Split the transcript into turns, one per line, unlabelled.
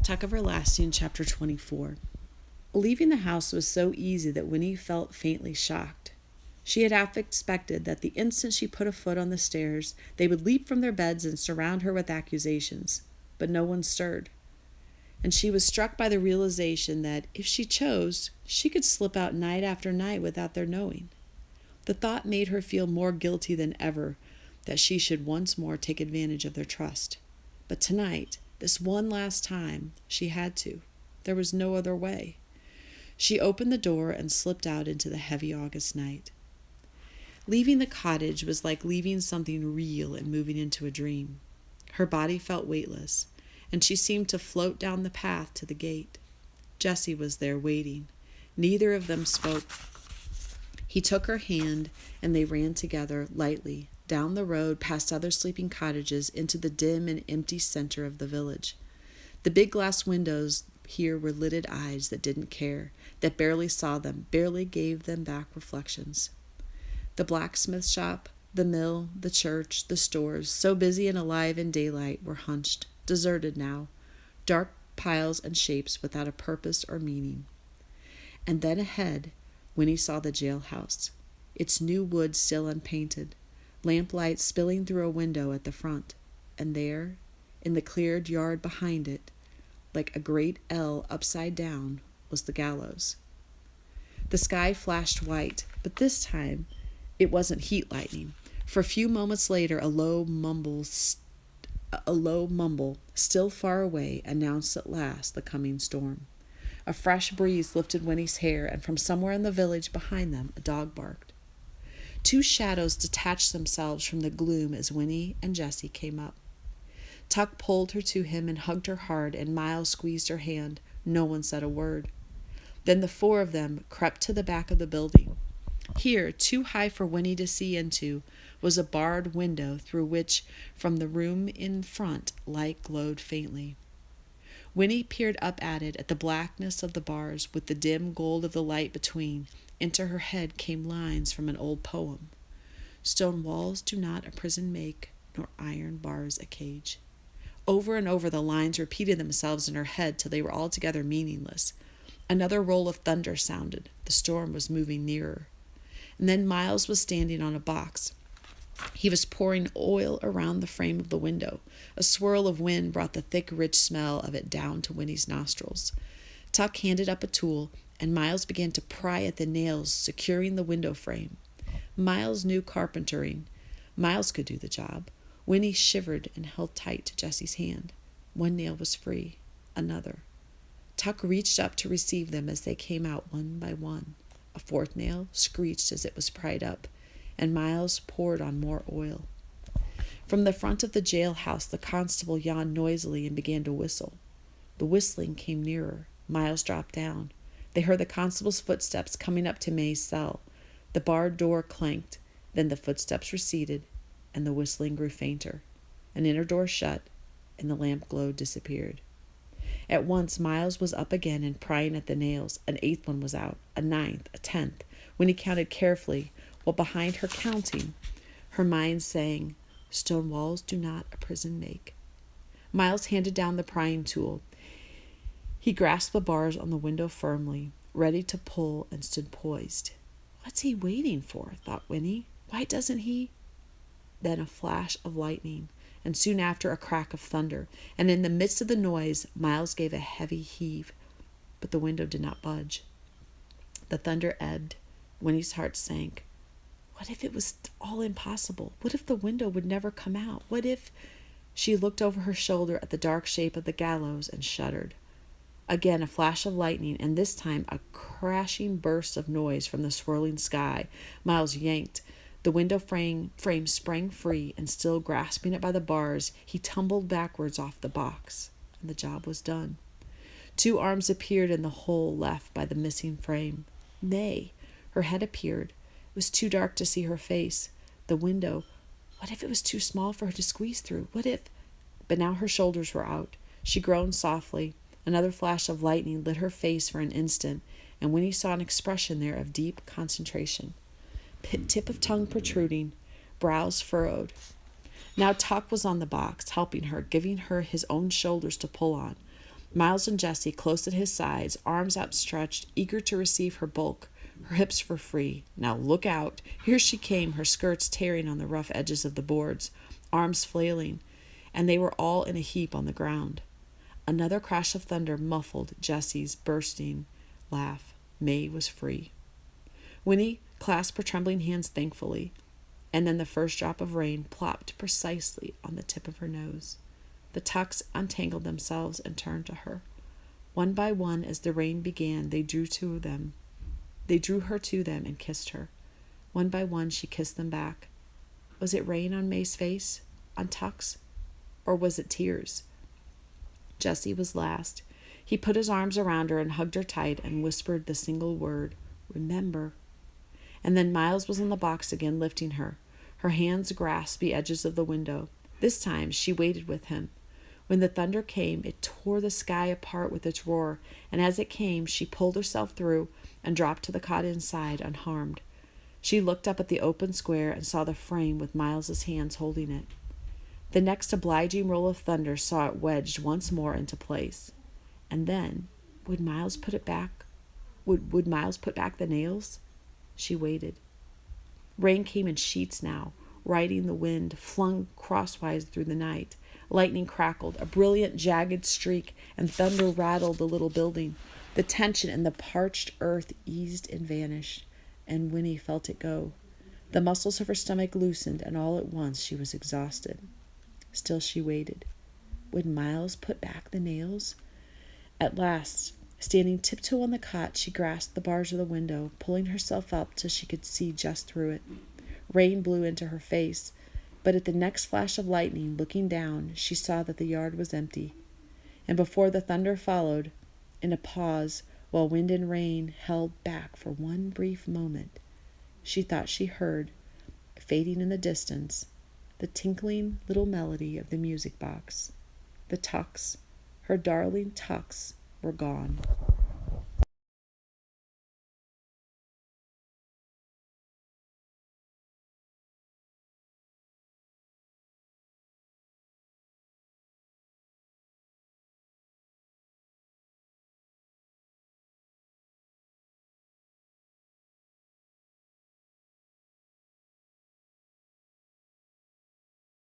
Tuck Everlasting, Chapter 24. Leaving the house was so easy that Winnie felt faintly shocked. She had half expected that the instant she put a foot on the stairs, they would leap from their beds and surround her with accusations, but no one stirred. And she was struck by the realization that, if she chose, she could slip out night after night without their knowing. The thought made her feel more guilty than ever that she should once more take advantage of their trust. But tonight, this one last time, she had to. There was no other way. She opened the door and slipped out into the heavy August night. Leaving the cottage was like leaving something real and moving into a dream. Her body felt weightless, and she seemed to float down the path to the gate. Jesse was there waiting. Neither of them spoke. He took her hand, and they ran together lightly down the road past other sleeping cottages into the dim and empty center of the village. The big glass windows here were lidded eyes that didn't care, that barely saw them, barely gave them back reflections. The blacksmith shop, the mill, the church, the stores, so busy and alive in daylight, were hunched, deserted now, dark piles and shapes without a purpose or meaning. And then ahead, Winnie saw the jailhouse, its new wood still unpainted, lamplight spilling through a window at the front, and there, in the cleared yard behind it, like a great L upside down, was the gallows. The sky flashed white, but this time it wasn't heat lightning. For a few moments later, a low mumble, still far away, announced at last the coming storm. A fresh breeze lifted Winnie's hair, and from somewhere in the village behind them, a dog barked. Two shadows detached themselves from the gloom as Winnie and Jesse came up. Tuck pulled her to him and hugged her hard, and Miles squeezed her hand. No one said a word. Then the four of them crept to the back of the building. Here, too high for Winnie to see into, was a barred window through which, from the room in front, light glowed faintly. Winnie peered up at it, at the blackness of the bars, with the dim gold of the light between. Into her head came lines from an old poem. Stone walls do not a prison make, nor iron bars a cage. Over and over the lines repeated themselves in her head till they were altogether meaningless. Another roll of thunder sounded. The storm was moving nearer. And then Miles was standing on a box. He was pouring oil around the frame of the window. A swirl of wind brought the thick, rich smell of it down to Winnie's nostrils. Tuck handed up a tool, and Miles began to pry at the nails securing the window frame. Miles knew carpentering. Miles could do the job. Winnie shivered and held tight to Jesse's hand. One nail was free. Another. Tuck reached up to receive them as they came out one by one. A fourth nail screeched as it was pried up, and Miles poured on more oil. From the front of the jailhouse, the constable yawned noisily and began to whistle. The whistling came nearer. Miles dropped down. They heard the constable's footsteps coming up to May's cell. The barred door clanked. Then the footsteps receded, and the whistling grew fainter. An inner door shut, and the lamp glow disappeared. At once Miles was up again and prying at the nails. An eighth one was out, a ninth, a 10th. When he counted carefully, while behind her counting, her mind sang, "Stone walls do not a prison make." Miles handed down the prying tool. He grasped the bars on the window firmly, ready to pull, and stood poised. "What's he waiting for?" thought Winnie. "Why doesn't he—" Then a flash of lightning, and soon after a crack of thunder, and in the midst of the noise, Miles gave a heavy heave, but the window did not budge. The thunder ebbed. Winnie's heart sank. What if it was all impossible? What if the window would never come out? What if— She looked over her shoulder at the dark shape of the gallows and shuddered. Again a flash of lightning, and this time a crashing burst of noise from the swirling sky. Miles yanked. The window frame sprang free, and still grasping it by the bars, he tumbled backwards off the box, and the job was done. Two arms appeared in the hole left by the missing frame. Nay, her head appeared. It was too dark to see her face. The window, what if it was too small for her to squeeze through? What if— But now her shoulders were out. She groaned softly. Another flash of lightning lit her face for an instant, and Winnie saw an expression there of deep concentration. Tip of tongue protruding, brows furrowed. Now Tuck was on the box, helping her, giving her his own shoulders to pull on. Miles and Jessie close at his sides, arms outstretched, eager to receive her bulk. Her hips were free. Now look out! Here she came, her skirts tearing on the rough edges of the boards, arms flailing, and they were all in a heap on the ground. Another crash of thunder muffled Jessie's bursting laugh. May was free. Winnie clasped her trembling hands thankfully, and then the first drop of rain plopped precisely on the tip of her nose. The tucks untangled themselves and turned to her. One by one, as the rain began, they drew her to them and kissed her. One by one, she kissed them back. Was it rain on May's face, on Tuck's, or was it tears? Jessie was last. He put his arms around her and hugged her tight and whispered the single word, "Remember." And then Miles was on the box again, lifting her. Her hands grasped the edges of the window. This time she waited with him. When the thunder came, it tore the sky apart with its roar, and as it came, she pulled herself through and dropped to the cot inside unharmed. She looked up at the open square and saw the frame with Miles's hands holding it. The next obliging roll of thunder saw it wedged once more into place. And then, would Miles put it back? Would Miles put back the nails? She waited. Rain came in sheets now, riding the wind, flung crosswise through the night. Lightning crackled, a brilliant, jagged streak, and thunder rattled the little building. The tension in the parched earth eased and vanished, and Winnie felt it go. The muscles of her stomach loosened, and all at once she was exhausted. Still she waited. Would Miles put back the nails? At last, standing tiptoe on the cot, she grasped the bars of the window, pulling herself up till she could see just through it. Rain blew into her face, but at the next flash of lightning, looking down, she saw that the yard was empty. And before the thunder followed, in a pause, while wind and rain held back for one brief moment, she thought she heard, fading in the distance, the tinkling little melody of the music box. The Tucks, her darling Tucks, were gone.